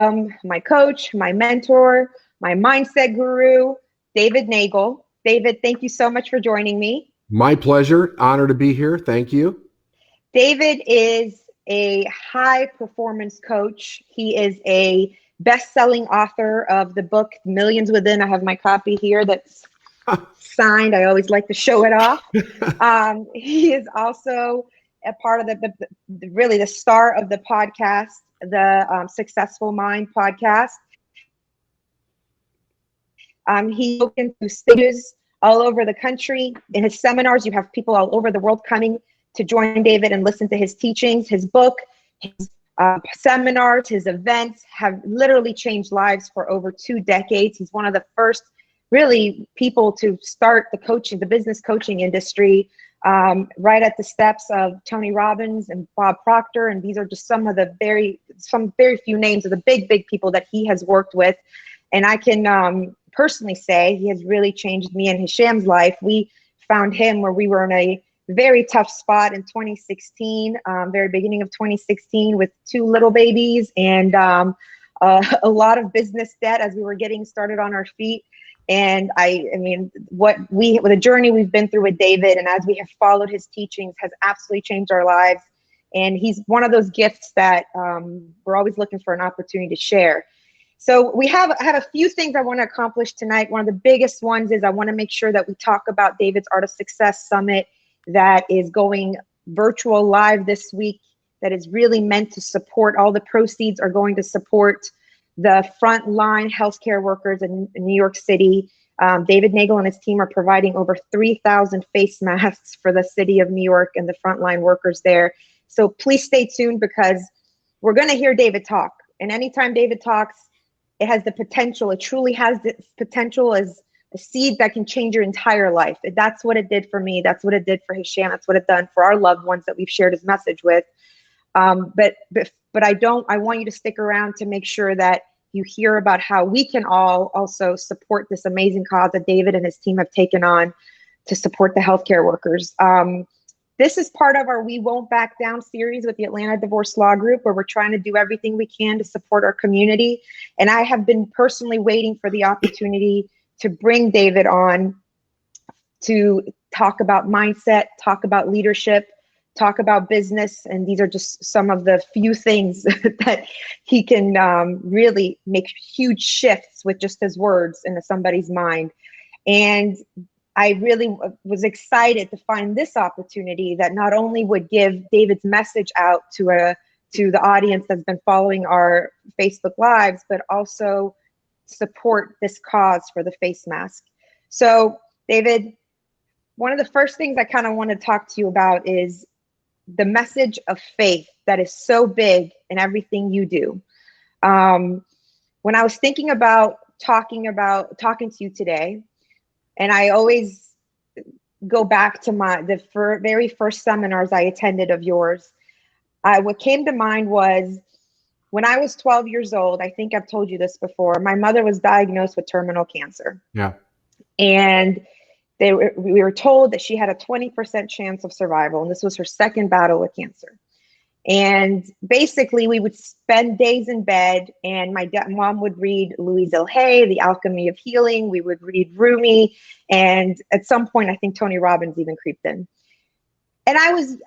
my coach, my mentor, my mindset guru, David Neagle. David, thank you so much for joining me. My pleasure. Honor to be here. Thank you. David is a high performance coach. He is a best-selling author of the book Millions Within. I have my copy here that's signed. I always like to show it off. He is also a part of really the star of the podcast, the Successful Mind podcast. He's spoken to stages all over the country. In his seminars, you have people all over the world coming to join David and listen to his teachings. His book, his seminars, his events have literally changed lives for over 2 decades. He's one of the first really people to start the business coaching industry, right at the steps of Tony Robbins and Bob Proctor. And these are just some very few names of the big people that he has worked with. And I can personally say he has really changed me and Hisham's life. We found him where we were in a very tough spot in 2016, very beginning of 2016, with 2 little babies and a lot of business debt as we were getting started on our feet. And I mean, the journey we've been through with David, and as we have followed his teachings, has absolutely changed our lives. And he's one of those gifts that we're always looking for an opportunity to share. So I have a few things I want to accomplish tonight. One of the biggest ones is I want to make sure that we talk about David's Art of Success Summit that is going virtual live this week, that is really meant to support. All the proceeds are going to support the frontline healthcare workers in New York City. David Neagle and his team are providing over 3,000 face masks for the city of New York and the frontline workers there. So please stay tuned, because we're going to hear David talk. And anytime David talks, it has the potential. It truly has the potential as a seed that can change your entire life. That's what it did for me. That's what it did for Hisham. That's what it done for our loved ones that we've shared his message with. But I want you to stick around to make sure that you hear about how we can all also support this amazing cause that David and his team have taken on to support the healthcare workers. This is part of our We Won't Back Down series with the Atlanta Divorce Law Group, where we're trying to do everything we can to support our community. And I have been personally waiting for the opportunity to bring David on to talk about mindset, talk about leadership, talk about business. And these are just some of the few things that he can really make huge shifts with just his words into somebody's mind. And I really was excited to find this opportunity that not only would give David's message out to the audience that's been following our Facebook Lives, but also support this cause for the face mask. So, David, one of the first things I kind of want to talk to you about is the message of faith that is so big in everything you do. When I was thinking about talking to you today, and I always go back to the very first seminars I attended of yours, what came to mind was when I was 12 years old. I think I've told you this before. My mother was diagnosed with terminal cancer. Yeah. And we were told that she had a 20% chance of survival, and this was her second battle with cancer. And basically, we would spend days in bed, and my mom would read Louise L. Hay, The Alchemy of Healing. We would read Rumi, and at some point, I think Tony Robbins even creeped in. And I was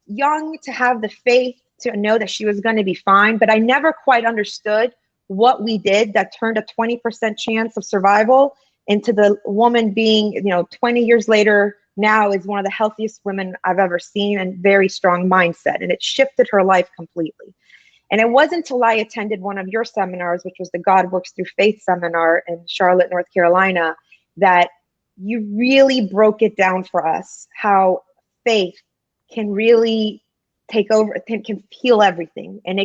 young to have the faith to know that she was going to be fine, but I never quite understood what we did that turned a 20% chance of survival into the woman being, 20 years later, now is one of the healthiest women I've ever seen, and very strong mindset. And it shifted her life completely. And it wasn't until I attended one of your seminars, which was the God Works Through Faith seminar in Charlotte, North Carolina, that you really broke it down for us, how faith can really take over, can heal everything. And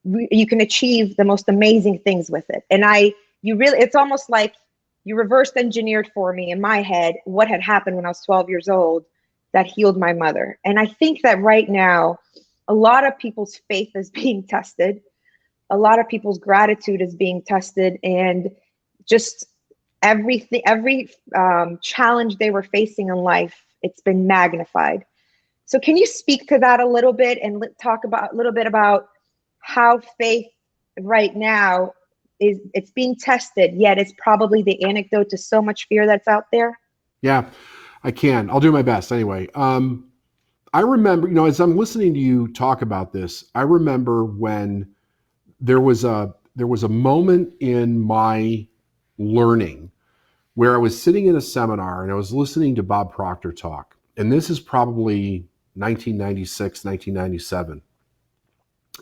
you can achieve the most amazing things with it. And it's almost like you reverse engineered for me in my head what had happened when I was 12 years old that healed my mother. And I think that right now, a lot of people's faith is being tested. A lot of people's gratitude is being tested, and just every challenge they were facing in life, it's been magnified. So can you speak to that a little bit and talk about a little bit about how faith right now it's being tested, yet it's probably the antidote to so much fear that's out there? Yeah, I can. I'll do my best anyway. I remember, as I'm listening to you talk about this, I remember when there was a moment in my learning where I was sitting in a seminar and I was listening to Bob Proctor talk. And this is probably 1996, 1997.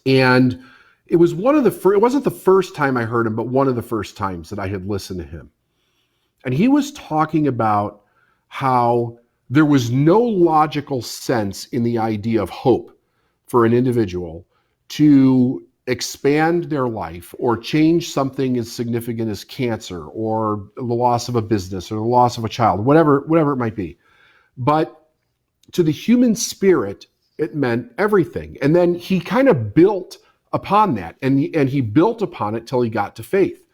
And it was it wasn't the first time I heard him, but one of the first times that I had listened to him. And he was talking about how there was no logical sense in the idea of hope for an individual to expand their life or change something as significant as cancer or the loss of a business or the loss of a child, whatever it might be. But to the human spirit, it meant everything. And then he kind of built upon that, and he built upon it till he got to faith.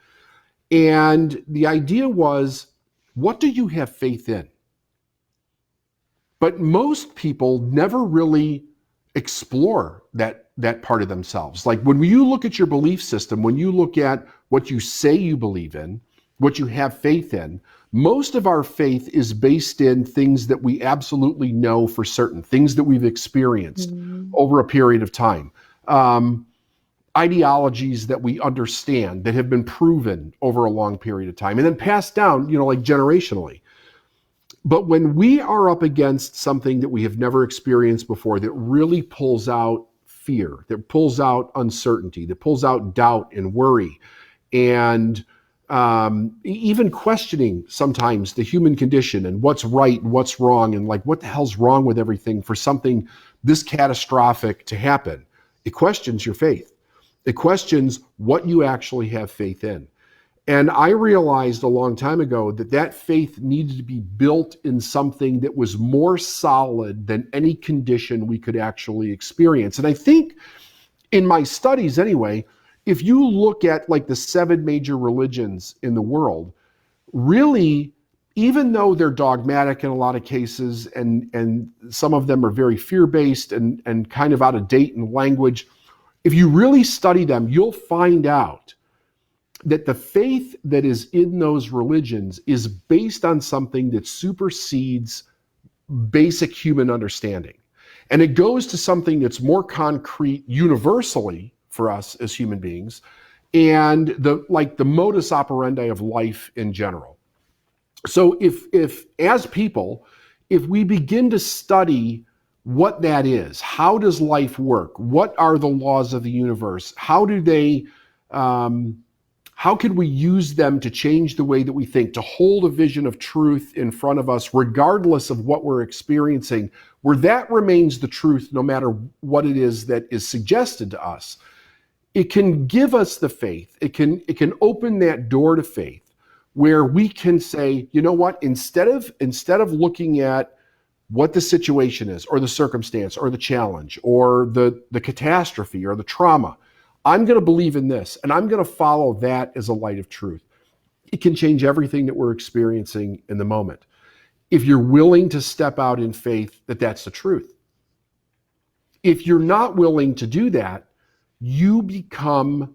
And the idea was, what do you have faith in? But most people never really explore that part of themselves. Like when you look at your belief system, when you look at what you say you believe in, what you have faith in, most of our faith is based in things that we absolutely know for certain, things that we've experienced over a period of time. Ideologies that we understand that have been proven over a long period of time and then passed down, like generationally. But when we are up against something that we have never experienced before, that really pulls out fear, that pulls out uncertainty, that pulls out doubt and worry, and even questioning sometimes the human condition and what's right and what's wrong, and like, what the hell's wrong with everything for something this catastrophic to happen, it questions your faith. It questions what you actually have faith in. And I realized a long time ago that faith needed to be built in something that was more solid than any condition we could actually experience. And I think in my studies anyway, if you look at like the 7 major religions in the world, really, even though they're dogmatic in a lot of cases, and some of them are very fear-based and kind of out of date in language, if you really study them, you'll find out that the faith that is in those religions is based on something that supersedes basic human understanding. And it goes to something that's more concrete universally for us as human beings, and the modus operandi of life in general. So if as people, if we begin to study what that is, how does life work? What are the laws of the universe? How do they how can we use them to change the way that we think, to hold a vision of truth in front of us, regardless of what we're experiencing, where that remains the truth no matter what it is that is suggested to us? It can give us the faith. It can open that door to faith where we can say, you know what, instead of looking at what the situation is or the circumstance or the challenge or the catastrophe or the trauma, I'm going to believe in this, and I'm going to follow that as a light of truth. It can change everything that we're experiencing in the moment, if you're willing to step out in faith that that's the truth. If you're not willing to do that, you become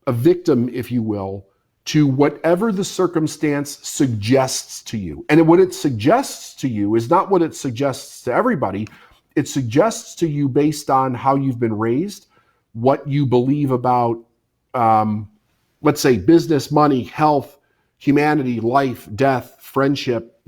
a victim, if you will, to whatever the circumstance suggests to you. And what it suggests to you is not what it suggests to everybody. It suggests to you based on how you've been raised, what you believe about, let's say, business, money, health, humanity, life, death, friendship,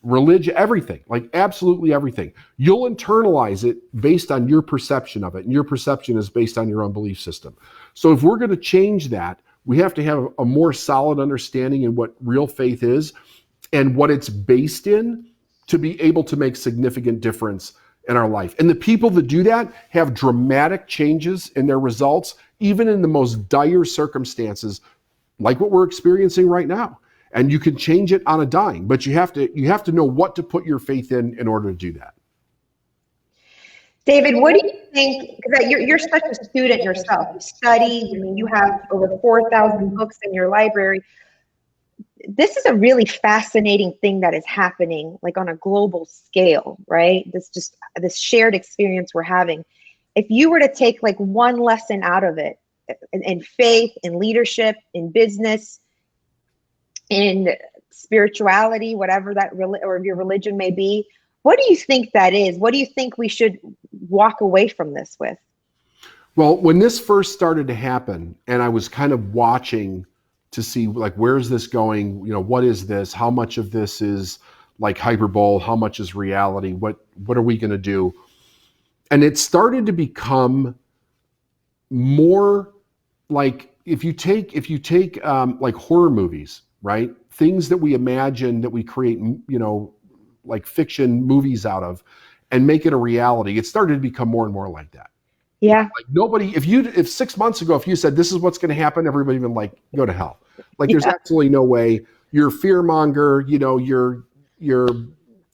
religion, everything, like absolutely everything. You'll internalize it based on your perception of it, and your perception is based on your own belief system. So if we're going to change that, we have to have a more solid understanding in what real faith is and what it's based in to be able to make significant difference in our life. And the people that do that have dramatic changes in their results, even in the most dire circumstances, like what we're experiencing right now. And you can change it on a dime, but you have to know what to put your faith in order to do that. David, what do you think? Because you're such a student yourself. You study. I mean, you have over 4,000 books in your library. This is a really fascinating thing that is happening, like on a global scale, right? This shared experience we're having. if you were to take like one lesson out of it in faith, in leadership, in business, in spirituality, whatever that or your religion may be, what do you think that is? What do you think we should walk away from this with? Well, when this first started to happen, and I was kind of watching to see like, where's this going? You know, what is this? How much of this is like hyperbole? How much is reality? What are we going to do? And it started to become more like, if you take like horror movies, right? Things that we imagine, that we create, you know, like fiction movies out of, and make it a reality. It started to become more and more like that. Yeah. Like nobody, if 6 months ago, if you said this is what's going to happen, everybody would be like, go to hell. Like there's absolutely no way. You're a fear monger. You know, you're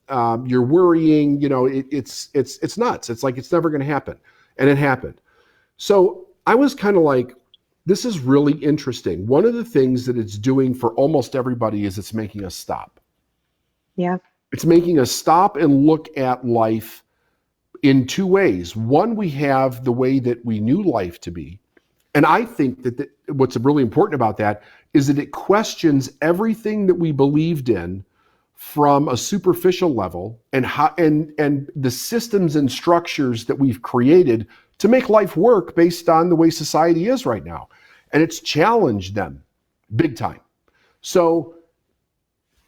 worrying. You know, it's nuts. It's like it's never going to happen, and it happened. So I was kind of like, this is really interesting. One of the things that it's doing for almost everybody is it's making us stop. Yeah. It's making us stop and look at life in two ways. One, we have the way that we knew life to be. And I think that what's really important about that is that it questions everything that we believed in from a superficial level, and the systems and structures that we've created to make life work based on the way society is right now. And it's challenged them big time. So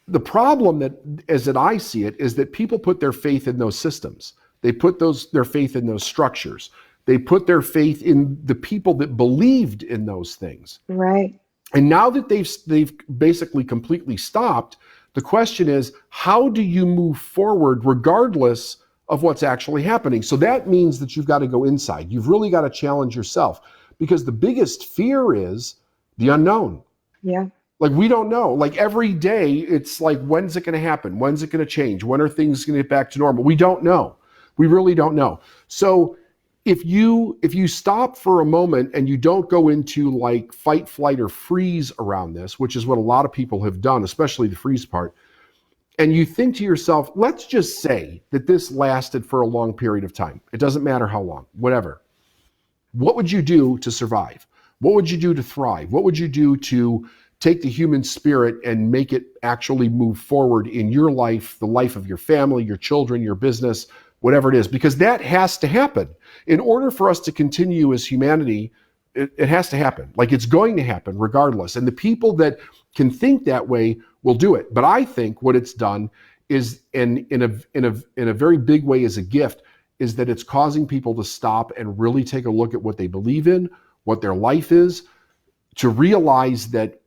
the problem that I see it, is that people put their faith in those systems. They put their faith in those structures. They put their faith in the people that believed in those things. Right. And now that they've basically completely stopped, the question is, how do you move forward regardless of what's actually happening? So that means that you've got to go inside. You've really got to challenge yourself, because the biggest fear is the unknown. Yeah. Like we don't know. Like every day, it's like, when's it going to happen? When's it going to change? When are things going to get back to normal? We don't know. We really don't know. So if you stop for a moment and you don't go into like fight, flight, or freeze around this, which is what a lot of people have done, especially the freeze part, and you think to yourself, let's just say that this lasted for a long period of time. It doesn't matter how long, whatever. What would you do to survive? What would you do to thrive? What would you do to take the human spirit and make it actually move forward in your life, the life of your family, your children, your business, whatever it is? Because that has to happen. In order for us to continue as humanity, it has to happen. Like it's going to happen regardless. And the people that can think that way will do it. But I think what it's done is, in a very big way as a gift, is that it's causing people to stop and really take a look at what they believe in, what their life is, to realize that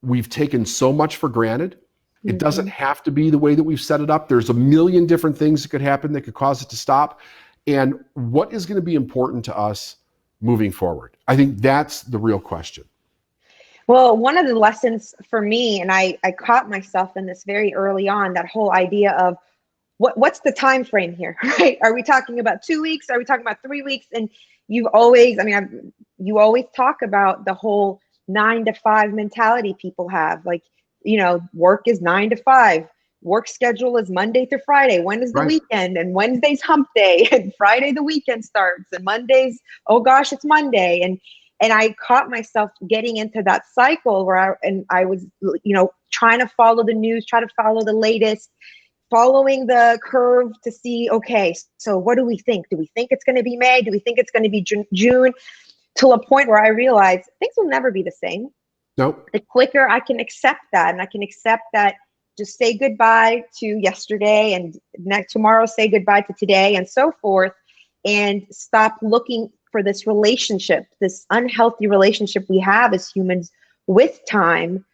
we've taken so much for granted. It doesn't have to be the way that we've set it up. There's a million different things that could happen that could cause it to stop. And what is going to be important to us moving forward? I think that's the real question. Well, one of the lessons for me, and I caught myself in this very early on, that whole idea of what's the time frame here, right? Are we talking about 2 weeks? Are we talking about 3 weeks? And you always talk about the whole 9 to 5 mentality people have. Like, you know, work is 9 to 5. Work schedule is Monday through Friday. When is the weekend? And Wednesday's hump day, and Friday the weekend starts, and Monday's, oh gosh, it's Monday. And I caught myself getting into that cycle where I was, you know, trying to follow the news, try to follow the latest, following the curve to see, okay, so what do we think? Do we think it's going to be May? Do we think it's going to be June? Till a point where I realized things will never be the same. Nope. The quicker I can accept that, and I can accept that, just say goodbye to yesterday, and tomorrow say goodbye to today, and so forth, and stop looking for this relationship, this unhealthy relationship we have as humans with time.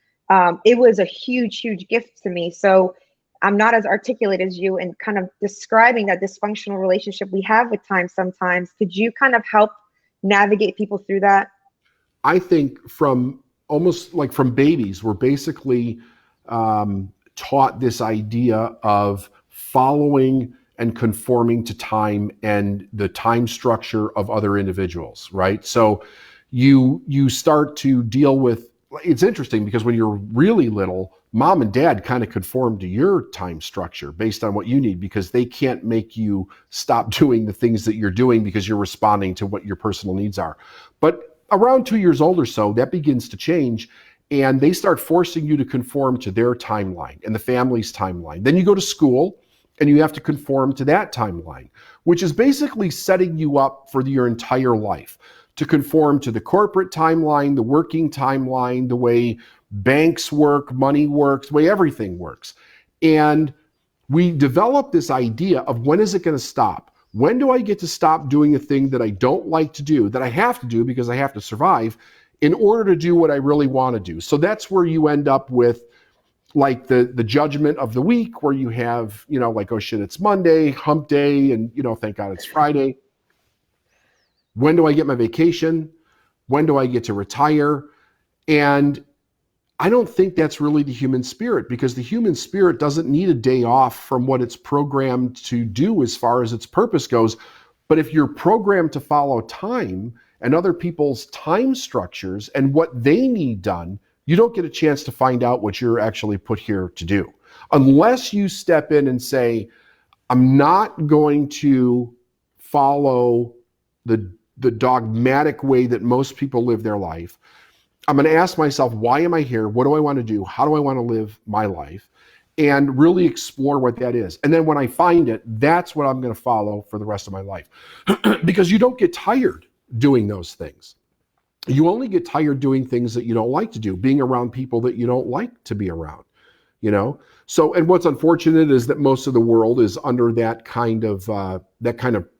It was a huge, huge gift to me. So I'm not as articulate as you in kind of describing that dysfunctional relationship we have with time sometimes. Could you kind of help navigate people through that? I think from babies, we're basically taught this idea of following and conforming to time and the time structure of other individuals, right? So you start to deal with it's interesting because when you're really little, mom and dad kind of conform to your time structure based on what you need, because they can't make you stop doing the things that you're doing because you're responding to what your personal needs are. But around 2 years old or so, that begins to change, and they start forcing you to conform to their timeline and the family's timeline. Then you go to school and you have to conform to that timeline, which is basically setting you up for your entire life to conform to the corporate timeline, the working timeline, the way banks work, money works, the way everything works. And we develop this idea of, when is it going to stop? When do I get to stop doing a thing that I don't like to do, that I have to do because I have to survive, in order to do what I really want to do? So that's where you end up with like the judgment of the week, where you have, like, oh shit, it's Monday, hump day, and thank God it's Friday. When do I get my vacation? When do I get to retire? And I don't think that's really the human spirit, because the human spirit doesn't need a day off from what it's programmed to do as far as its purpose goes. But if you're programmed to follow time and other people's time structures and what they need done, you don't get a chance to find out what you're actually put here to do. Unless you step in and say, I'm not going to follow the dogmatic way that most people live their life. I'm going to ask myself, why am I here? What do I want to do? How do I want to live my life? And really explore what that is. And then when I find it, that's what I'm going to follow for the rest of my life. Because you don't get tired doing those things. You only get tired doing things that you don't like to do, being around people that you don't like to be around, So, and what's unfortunate is that most of the world is under that kind of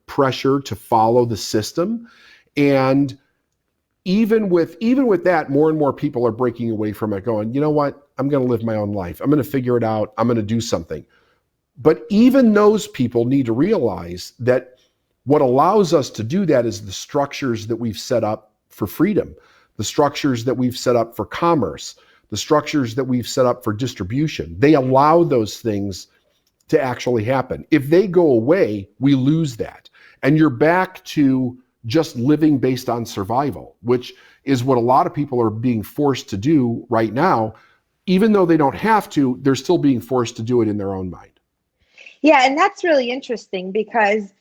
pressure to follow the system. And even with that, more and more people are breaking away from it, going, you know what, I'm going to live my own life. I'm going to figure it out. I'm going to do something. But even those people need to realize that what allows us to do that is the structures that we've set up for freedom, the structures that we've set up for commerce, the structures that we've set up for distribution. They allow those things to actually happen. If they go away, we lose that. And you're back to just living based on survival, which is what a lot of people are being forced to do right now. Even though they don't have to, they're still being forced to do it in their own mind. Yeah, and that's really interesting, because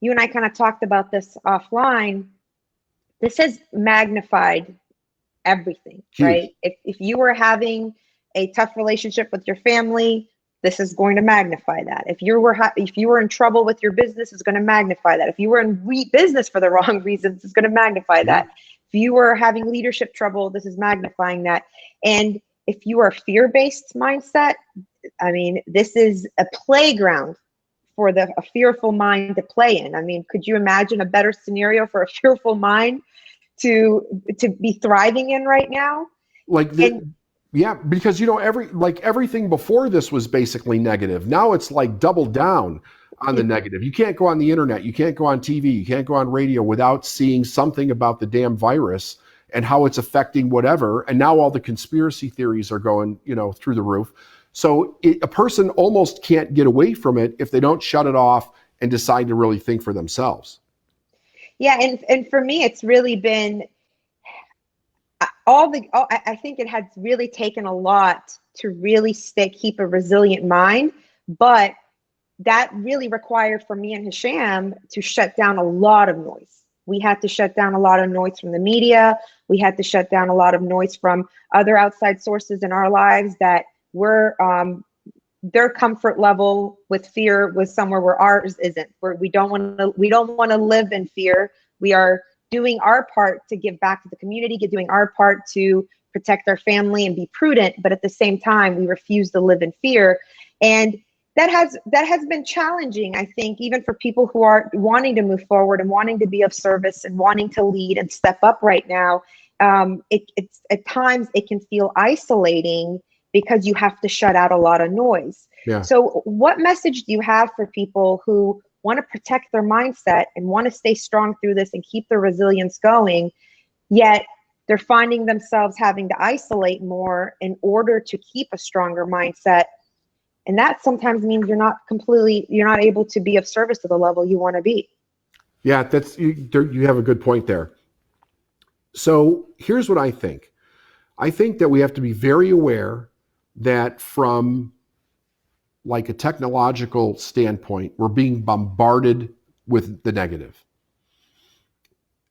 you and I kind of talked about this offline. This has magnified everything, Huge. Right? If you were having a tough relationship with your family, this is going to magnify that. If you were in trouble with your business, it's going to magnify that. If you were in business for the wrong reasons, it's going to magnify that. If you were having leadership trouble, this is magnifying that. And if you are a fear-based mindset, I mean, this is a playground for a fearful mind to play in. I mean, could you imagine a better scenario for a fearful mind to be thriving in right now? Yeah, because everything before this was basically negative. Now it's like double down on the negative. You can't go on the internet, you can't go on TV, you can't go on radio without seeing something about the damn virus and how it's affecting whatever. And now all the conspiracy theories are going, through the roof. So a person almost can't get away from it if they don't shut it off and decide to really think for themselves. Yeah, and for me, it's really been I think it has really taken a lot to really keep a resilient mind, but that really required for me and Hisham to shut down a lot of noise. We had to shut down a lot of noise from the media. We had to shut down a lot of noise from other outside sources in our lives that were their comfort level with fear was somewhere where ours isn't. Where we don't want to live in fear. We are doing our part to give back to the community, doing our part to protect our family and be prudent, but at the same time, we refuse to live in fear. And that has been challenging, I think, even for people who are wanting to move forward and wanting to be of service and wanting to lead and step up right now. It's at times it can feel isolating because you have to shut out a lot of noise. Yeah. So what message do you have for people who want to protect their mindset and want to stay strong through this and keep their resilience going, yet they're finding themselves having to isolate more in order to keep a stronger mindset? And that sometimes means you're not able to be of service to the level you want to be. Yeah, you have a good point there. So here's what I think. I think that we have to be very aware that from like a technological standpoint, we're being bombarded with the negative.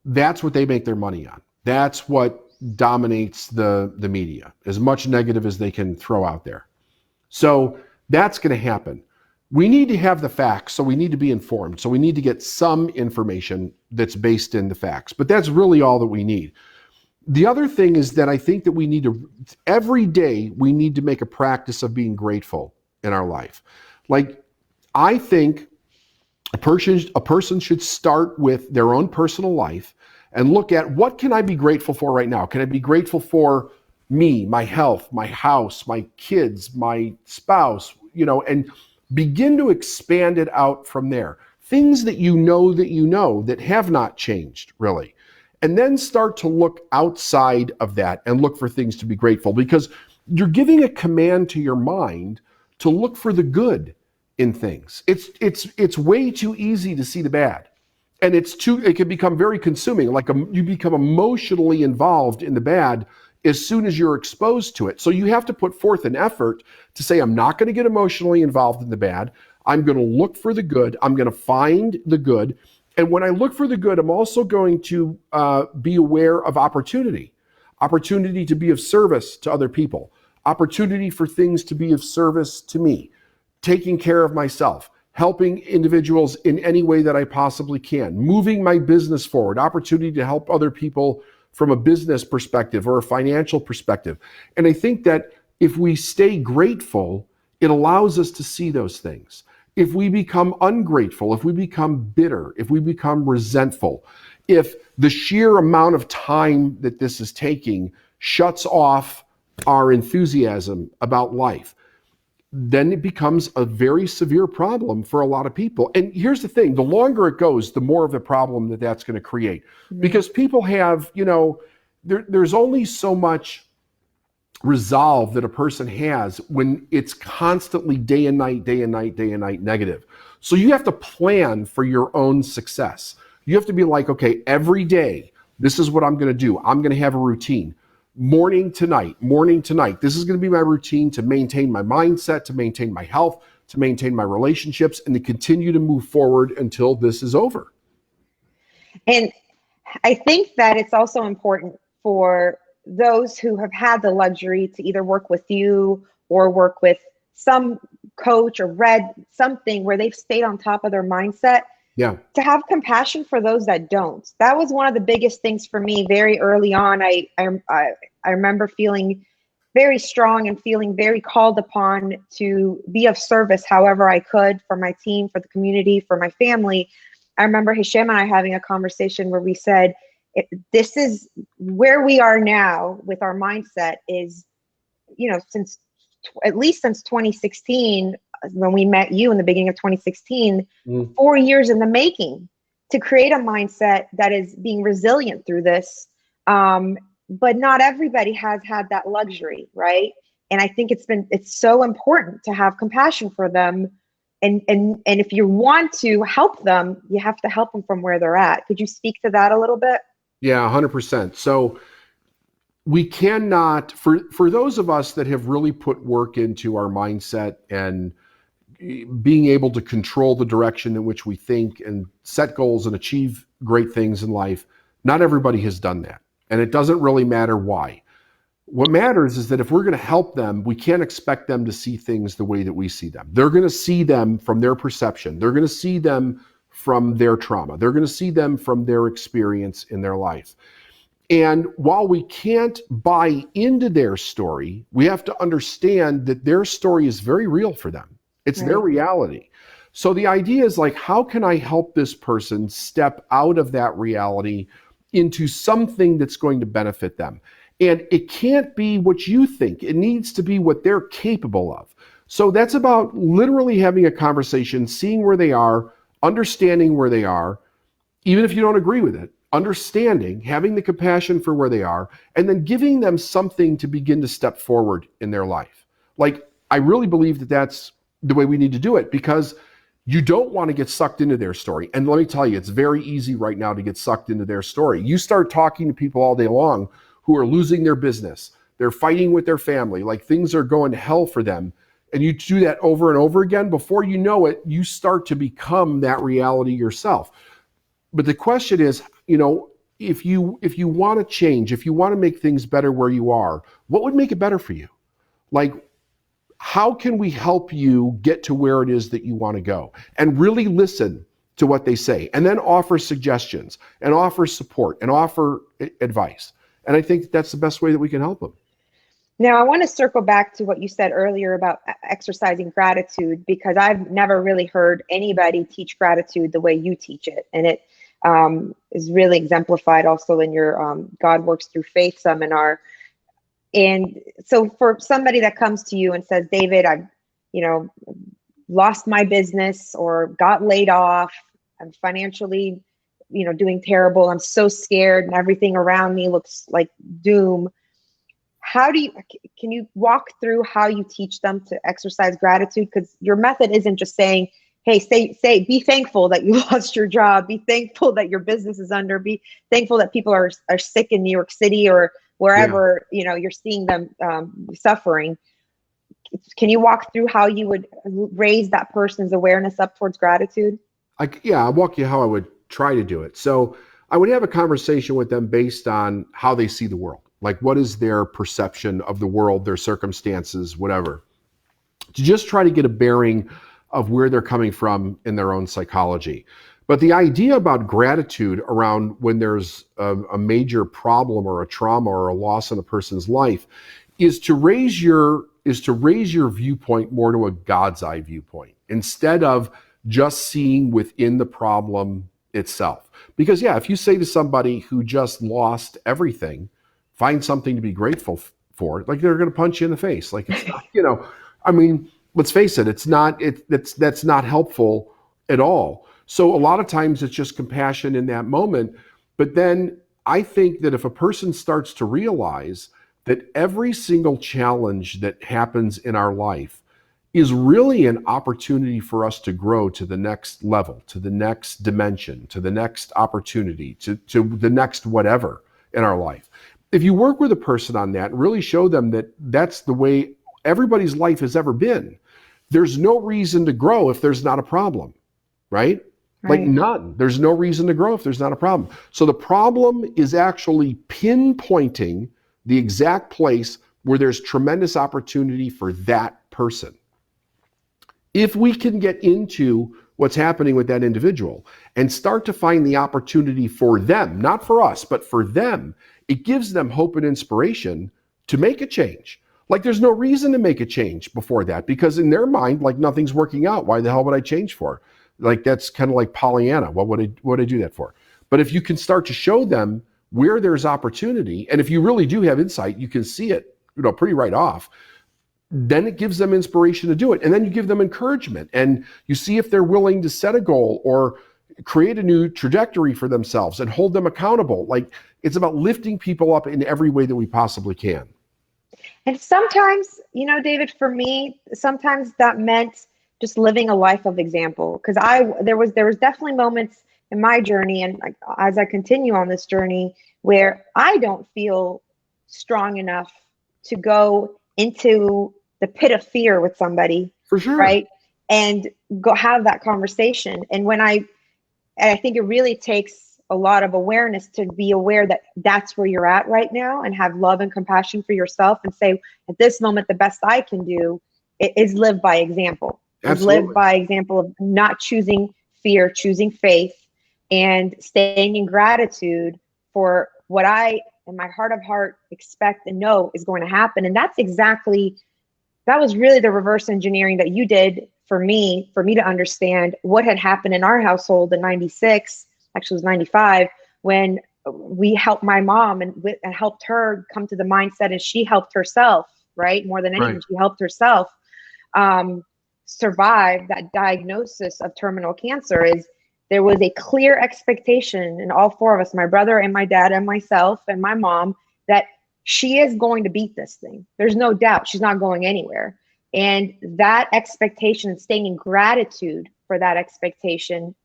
That's what they make their money on. That's what dominates the media, as much negative as they can throw out there. So that's going to happen. We need to have the facts, so we need to be informed. So we need to get some information that's based in the facts, but that's really all that we need. The other thing is that I think that we need to, every day, we need to make a practice of being grateful in our life. Like, I think a person should start with their own personal life and look at, what can I be grateful for right now? Can I be grateful for me, my health, my house, my kids, my spouse, and begin to expand it out from there. Things that you know that have not changed really. And then start to look outside of that and look for things to be grateful, because you're giving a command to your mind to look for the good in things. It's way too easy to see the bad. And it can become very consuming. Like you become emotionally involved in the bad as soon as you're exposed to it. So you have to put forth an effort to say, I'm not going to get emotionally involved in the bad. I'm going to look for the good. I'm going to find the good. And when I look for the good, I'm also going to be aware of opportunity to be of service to other people, opportunity for things to be of service to me, taking care of myself, helping individuals in any way that I possibly can, moving my business forward, opportunity to help other people from a business perspective or a financial perspective. And I think that if we stay grateful, it allows us to see those things. If we become ungrateful, if we become bitter, if we become resentful, if the sheer amount of time that this is taking shuts off our enthusiasm about life, then it becomes a very severe problem for a lot of people. And here's the thing, the longer it goes, the more of a problem that's going to create. Because people have, there's only so much resolve that a person has when it's constantly day and night negative. So you have to plan for your own success. You have to be like, okay, every day, this is what I'm going to do. I'm going to have a routine. Morning to night. This is going to be my routine to maintain my mindset, to maintain my health, to maintain my relationships, and to continue to move forward until this is over. And I think that it's also important for those who have had the luxury to either work with you or work with some coach or read something where they've stayed on top of their mindset. Yeah. To have compassion for those that don't. That was one of the biggest things for me very early on. I remember feeling very strong and feeling very called upon to be of service however I could for my team, for the community, for my family. I remember Hisham and I having a conversation where we said, this is where we are now with our mindset is, at least since 2016, when we met you in the beginning of 2016, 4 years in the making to create a mindset that is being resilient through this. But not everybody has had that luxury, right? And I think it's so important to have compassion for them. And if you want to help them, you have to help them from where they're at. Could you speak to that a little bit? Yeah, 100%. So we cannot, for those of us that have really put work into our mindset and being able to control the direction in which we think and set goals and achieve great things in life, not everybody has done that. And it doesn't really matter why. What matters is that if we're going to help them, we can't expect them to see things the way that we see them. They're going to see them from their perception. They're going to see them from their trauma. They're going to see them from their experience in their life. And while we can't buy into their story, we have to understand that their story is very real for them. It's their reality. So the idea is like, how can I help this person step out of that reality into something that's going to benefit them? And it can't be what you think. It needs to be what they're capable of. So that's about literally having a conversation, seeing where they are, understanding where they are, even if you don't agree with it, understanding, having the compassion for where they are, and then giving them something to begin to step forward in their life. Like, I really believe that that's the way we need to do it, because you don't want to get sucked into their story. And let me tell you, it's very easy right now to get sucked into their story. You start talking to people all day long who are losing their business. they're fighting with their family, like things are going to hell for them, and you do that over and over again, before you know it, you start to become that reality yourself. But the question is, if you want to change, if you want to make things better where you are, what would make it better for you? Like, how can we help you get to where it is that you want to go? And really listen to what they say, and then offer suggestions and offer support and offer advice. And I think that's the best way that we can help them. Now, I want to circle back to what you said earlier about exercising gratitude, because I've never really heard anybody teach gratitude the way you teach it. And it is really exemplified also in your God Works Through Faith seminar. And so for somebody that comes to you and says, David, I've, lost my business or got laid off, I'm financially, doing terrible, I'm so scared and everything around me looks like doom. Can you walk through how you teach them to exercise gratitude? Because your method isn't just saying, hey, say, be thankful that you lost your job, be thankful that your business is under, be thankful that people are sick in New York City or wherever, you're seeing them suffering. Can you walk through how you would raise that person's awareness up towards gratitude? I'll walk you how I would try to do it. So I would have a conversation with them based on how they see the world. Like, what is their perception of the world, their circumstances, whatever, to just try to get a bearing of where they're coming from in their own psychology. But the idea about gratitude around when there's a major problem or a trauma or a loss in a person's life is to raise your viewpoint more to a God's eye viewpoint, instead of just seeing within the problem itself. Because if you say to somebody who just lost everything, find something to be grateful for, like, they're going to punch you in the face. Like, it's not, let's face it, that's not helpful at all. So a lot of times it's just compassion in that moment. But then I think that if a person starts to realize that every single challenge that happens in our life is really an opportunity for us to grow to the next level, to the next dimension, to the next opportunity, to the next whatever in our life. If you work with a person on that and really show them that that's the way everybody's life has ever been, there's no reason to grow if there's not a problem, right? Like, none. There's no reason to grow if there's not a problem. So the problem is actually pinpointing the exact place where there's tremendous opportunity for that person. If we can get into what's happening with that individual and start to find the opportunity for them, not for us, but for them, it gives them hope and inspiration to make a change. Like, there's no reason to make a change before that, because in their mind, like, nothing's working out. Why the hell would I change for? Like, that's kind of like Pollyanna. What would I do that for? But if you can start to show them where there's opportunity, and if you really do have insight, you can see it, pretty right off, then it gives them inspiration to do it. And then you give them encouragement, and you see if they're willing to set a goal or create a new trajectory for themselves and hold them accountable. Like, it's about lifting people up in every way that we possibly can. And sometimes, David, for me, sometimes that meant just living a life of example. Because there was definitely moments in my journey, and as I continue on this journey, where I don't feel strong enough to go into the pit of fear with somebody, for sure, right? And go have that conversation. And I think it really takes a lot of awareness to be aware that that's where you're at right now, and have love and compassion for yourself, and say, at this moment, the best I can do is live by example. Absolutely. Live by example of not choosing fear, choosing faith, and staying in gratitude for what I, in my heart of heart, expect and know is going to happen. And that was really the reverse engineering that you did for me to understand what had happened in our household in 96, actually it was 95, when we helped my mom and helped her come to the mindset, and she helped herself, right? More than anything, She helped herself survive that diagnosis of terminal cancer. There was a clear expectation in all four of us, my brother and my dad and myself and my mom, that she is going to beat this thing. There's no doubt she's not going anywhere. And that expectation, staying in gratitude for that expectation,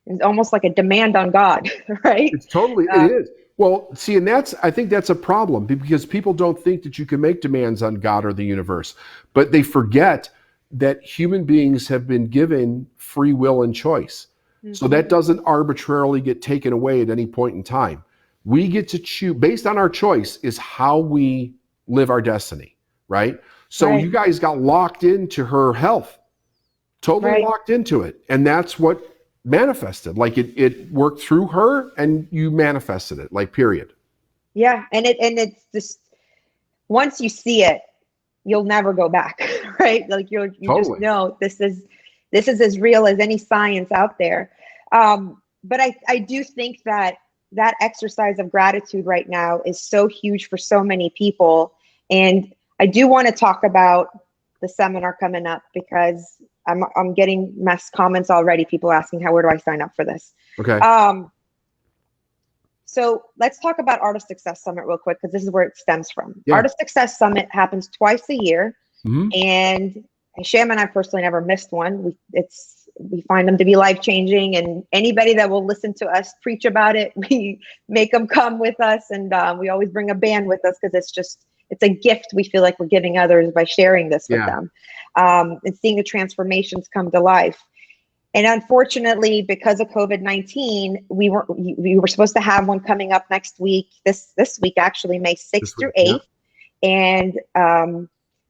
is almost like a demand on God, right? It is. Well, see, and I think that's a problem because people don't think that you can make demands on God or the universe, but they forget that human beings have been given free will and choice. So that doesn't arbitrarily get taken away at any point in time. We get to choose based on our choice is how we live our destiny, right? So Right. you guys got locked into her health, totally Right. locked into it. And that's what manifested. Like it worked through her and you manifested it, like period. Yeah. And it's just, once you see it, you'll never go back, right? Like you just Totally. know this is as real as any science out there. But I do think that exercise of gratitude right now is so huge for so many people. And I do want to talk about the seminar coming up because I'm getting mass comments already. People asking where do I sign up for this? Okay. So let's talk about Artist Success Summit real quick because this is where it stems from. Yeah. Artist Success Summit happens twice a year, Mhm. and Sham and I personally never missed one. We find them to be life-changing, and anybody that will listen to us preach about it, we make them come with us, and we always bring a band with us because it's a gift we feel like we're giving others by sharing this with them, and seeing the transformations come to life. And unfortunately, because of COVID-19, we were supposed to have one coming up next week, this week actually, May 6th through 8th. Yeah. And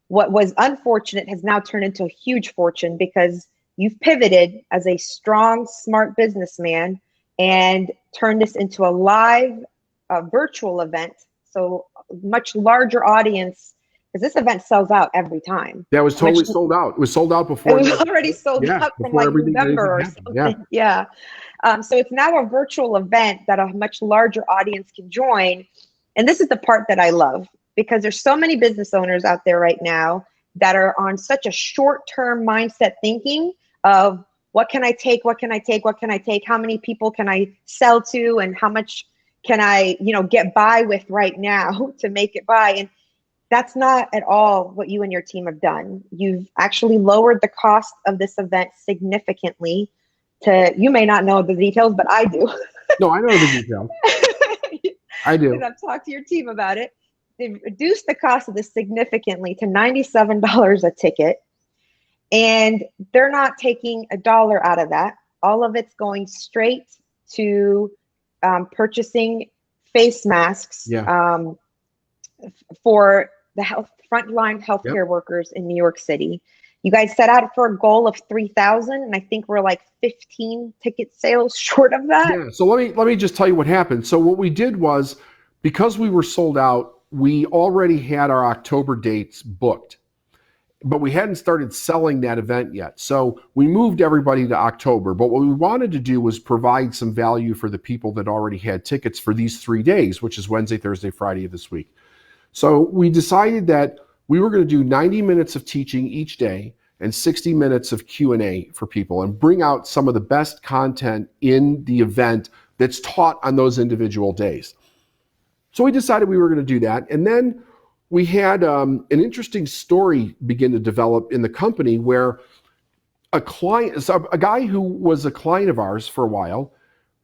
what was unfortunate has now turned into a huge fortune because you've pivoted as a strong, smart businessman and turned this into a live virtual event. So much larger audience, because this event sells out every time. That was totally sold out. It was sold out before. It was already sold out from like November or something. Yeah. So it's now a virtual event that a much larger audience can join. And this is the part that I love because there's so many business owners out there right now that are on such a short-term mindset thinking of what can I take? What can I take? What can I take? How many people can I sell to? And how much can I, get by with right now to make it by? And that's not at all what you and your team have done. You've actually lowered the cost of this event significantly you may not know the details, but I do. No, I know the details. I do. Because I've talked to your team about it. They've reduced the cost of this significantly to $97 a ticket. And they're not taking a dollar out of that. All of it's going straight to purchasing face masks for the frontline healthcare workers in New York City. You guys set out for a goal of 3,000, and I think we're like 15 ticket sales short of that. Yeah. So let me just tell you what happened. So what we did was, because we were sold out, we already had our October dates booked, but we hadn't started selling that event yet. So we moved everybody to October. But what we wanted to do was provide some value for the people that already had tickets for these 3 days, which is Wednesday, Thursday, Friday of this week. So we decided that we were going to do 90 minutes of teaching each day and 60 minutes of Q&A for people and bring out some of the best content in the event that's taught on those individual days. So we decided we were going to do that. And then we had an interesting story begin to develop in the company where a guy who was a client of ours for a while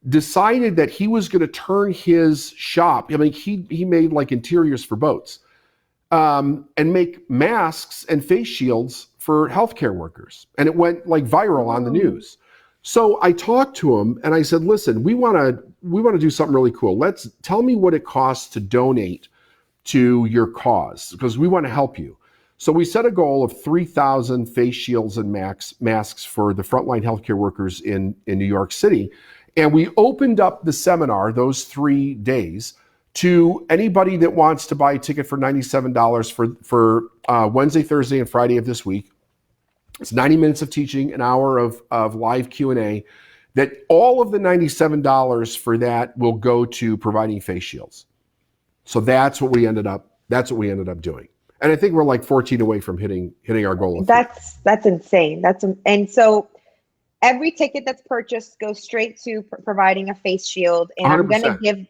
decided that he was going to turn his shop. I mean, he made like interiors for boats, and make masks and face shields for healthcare workers. And it went like viral on the news. So I talked to him and I said, listen, we want to do something really cool. Tell me what it costs to donate to your cause, because we want to help you. So we set a goal of 3,000 face shields and masks for the frontline healthcare workers in New York City. And we opened up the seminar those 3 days to anybody that wants to buy a ticket for $97 for Wednesday, Thursday, and Friday of this week. It's 90 minutes of teaching, an hour of live Q&A, that all of the $97 for that will go to providing face shields. So that's what we ended up doing. And I think we're like 14 away from hitting our goal. That's insane. And so every ticket that's purchased goes straight to providing a face shield. And 100%.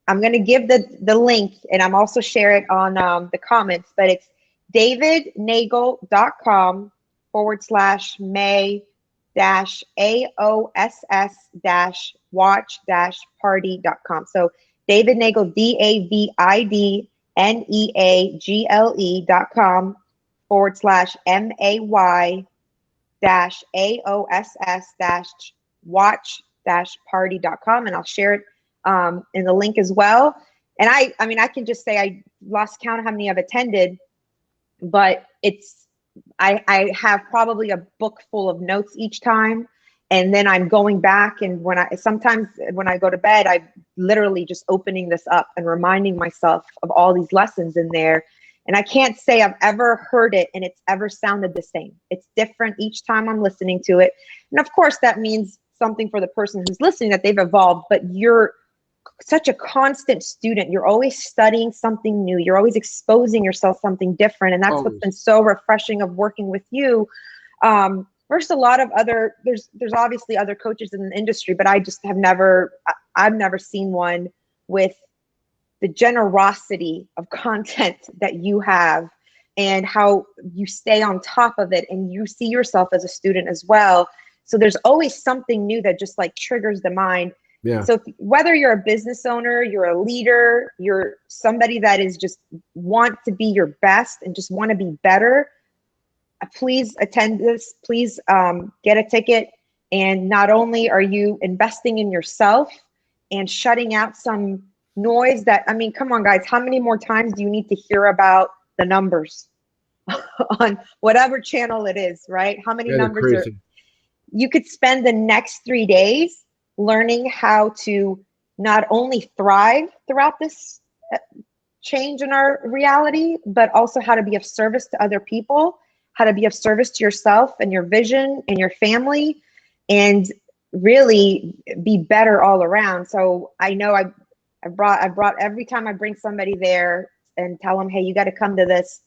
I'm gonna give the link, and I'm also share it on the comments, but it's davidneagle.com/May-AOSS-watch-party.com. So David Neagle, DAVIDNEGLE.com/MAY-AOSS-watch-party.com. And I'll share it in the link as well. And I mean, I can just say I lost count of how many I've attended, but I have probably a book full of notes each time. And then I'm going back, and sometimes when I go to bed, I'm literally just opening this up and reminding myself of all these lessons in there. And I can't say I've ever heard it and it's ever sounded the same. It's different each time I'm listening to it. And of course, that means something for the person who's listening, that they've evolved, but you're such a constant student. You're always studying something new. You're always exposing yourself something different. And that's what's been so refreshing of working with you. There's a lot of there's obviously other coaches in the industry, but I just I've never seen one with the generosity of content that you have, and how you stay on top of it, and you see yourself as a student as well. So there's always something new that just like triggers the mind. Yeah. So whether you're a business owner, you're a leader, you're somebody that is just want to be your best and just want to be better, please attend this. Please get a ticket. And not only are you investing in yourself and shutting out some noise that, I mean, come on, guys, how many more times do you need to hear about the numbers on whatever channel it is, right? How many numbers you could spend the next 3 days learning how to not only thrive throughout this change in our reality, but also how to be of service to other people, how to be of service to yourself and your vision and your family, and really be better all around. So I know I brought every time I bring somebody there and tell them, hey, you got to come to this.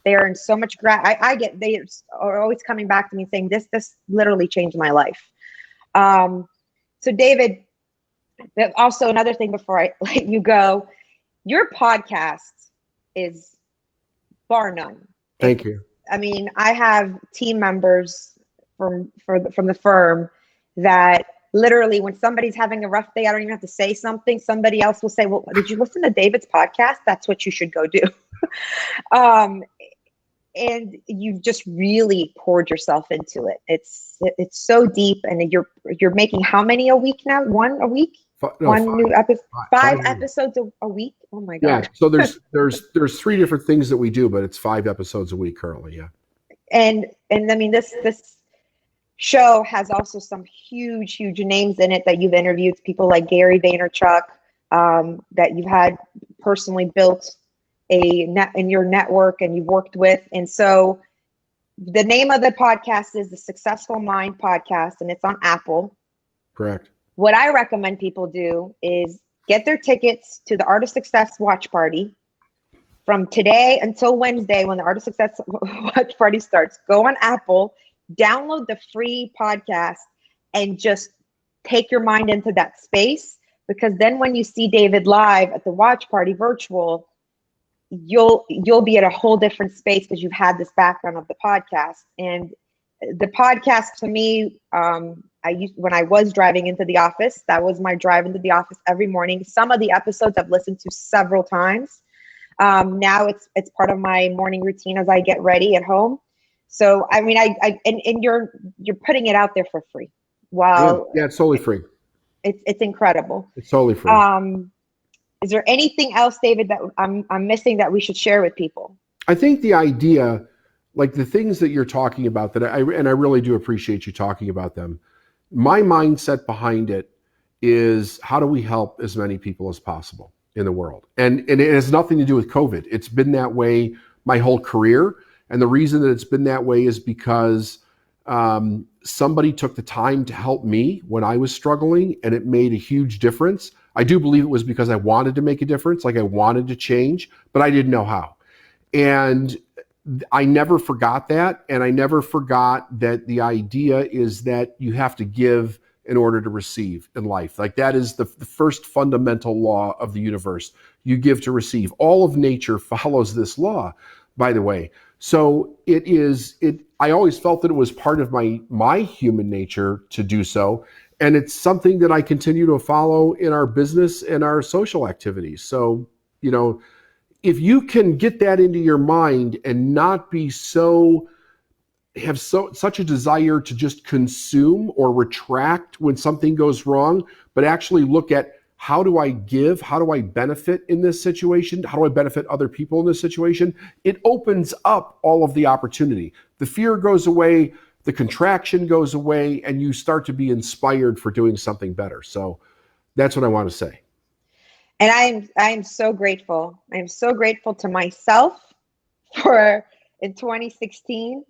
They're in so much they are always coming back to me saying this literally changed my life. So David, also another thing before I let you go, your podcast is bar none. Thank you. I mean, I have team members from the firm that literally when somebody's having a rough day, I don't even have to say something. Somebody else will say, well, did you listen to David's podcast? That's what you should go do. And you've just really poured yourself into it. It's so deep, and you're making how many a week now? One a week? New episode, five episodes a week. Oh my God. Yeah. So there's 3 different things that we do, but it's 5 episodes a week currently. Yeah. And I mean, this show has also some huge names in it that you've interviewed, people like Gary Vaynerchuk, that you've had personally built in your network and you've worked with. And so the name of the podcast is the Successful Mind Podcast, and it's on Apple. Correct. What I recommend people do is get their tickets to the Art of Success Watch Party from today until Wednesday when the Art of Success Watch Party starts. Go on Apple, download the free podcast, and just take your mind into that space, because then when you see David live at the watch party virtual, you'll be at a whole different space because you've had this background of the podcast. And the podcast to me, when I was driving into the office, that was my drive into the office every morning. Some of the episodes I've listened to several times. Now it's part of my morning routine as I get ready at home. So I mean, and you're putting it out there for free. Wow. Yeah, it's totally free. It's incredible. It's totally free. Is there anything else, David, that I'm missing that we should share with people? I think the idea, like the things that you're talking about, that I really do appreciate you talking about them. My mindset behind it is, how do we help as many people as possible in the world? And it has nothing to do with COVID. It's been that way my whole career. And the reason that it's been that way is because somebody took the time to help me when I was struggling, and it made a huge difference. I do believe it was because I wanted to make a difference, like I wanted to change, but I didn't know how. And I never forgot that. And I never forgot that the idea is that you have to give in order to receive in life. Like that is the first fundamental law of the universe. You give to receive. All of nature follows this law, by the way. So I always felt that it was part of my human nature to do so. And it's something that I continue to follow in our business and our social activities. So, you know, if you can get that into your mind and not be such a desire to just consume or retract when something goes wrong, but actually look at, how do I give? How do I benefit in this situation? How do I benefit other people in this situation? It opens up all of the opportunity. The fear goes away, the contraction goes away, and you start to be inspired for doing something better. So that's what I want to say. And I'm so grateful. I'm so grateful to myself for in 2016,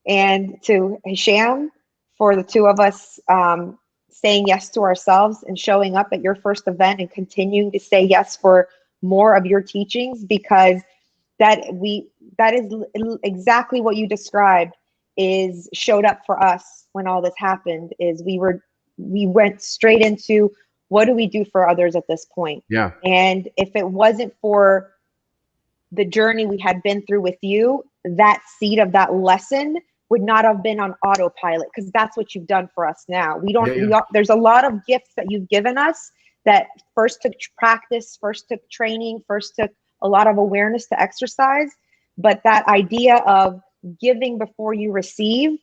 and to Hisham for the two of us saying yes to ourselves and showing up at your first event and continuing to say yes for more of your teachings, because that is exactly what you described is showed up for us when all this happened. Is we went straight into, what do we do for others at this point? Yeah. And if it wasn't for the journey we had been through with you, that seed of that lesson would not have been on autopilot, because that's what you've done for us now. There's a lot of gifts that you've given us that first took practice, first took training, first took a lot of awareness to exercise. But that idea of giving before you receive,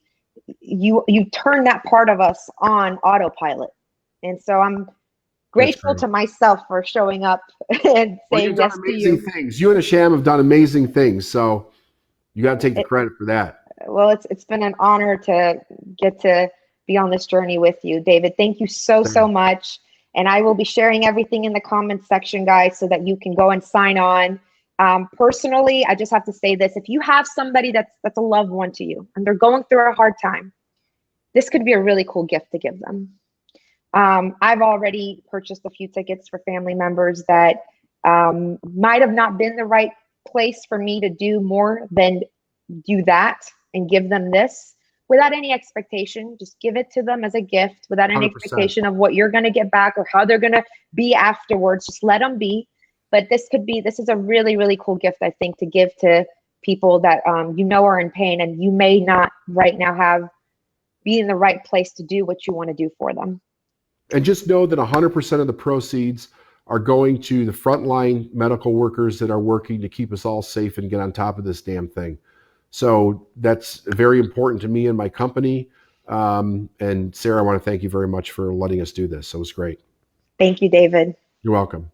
you turn that part of us on autopilot. And so I'm grateful to myself for showing up and saying yes to you. Amazing things. You and Hisham have done amazing things. So you got to take the credit for that. Well, it's been an honor to get to be on this journey with you, David. Thank you so much. And I will be sharing everything in the comments section, guys, so that you can go and sign on. Personally, I just have to say this. If you have somebody that's a loved one to you and they're going through a hard time, this could be a really cool gift to give them. I've already purchased a few tickets for family members that might have not been the right place for me to do more than do that and give them this without any expectation. Just give it to them as a gift without any 100%. expectation of what you're going to get back or how they're going to be afterwards. Just let them be. But this is a really, really cool gift, I think, to give to people that are in pain, and you may not right now be in the right place to do what you want to do for them. And just know that 100% of the proceeds are going to the frontline medical workers that are working to keep us all safe and get on top of this damn thing. So that's very important to me and my company. And Sarah, I want to thank you very much for letting us do this. So it was great. Thank you, David. You're welcome.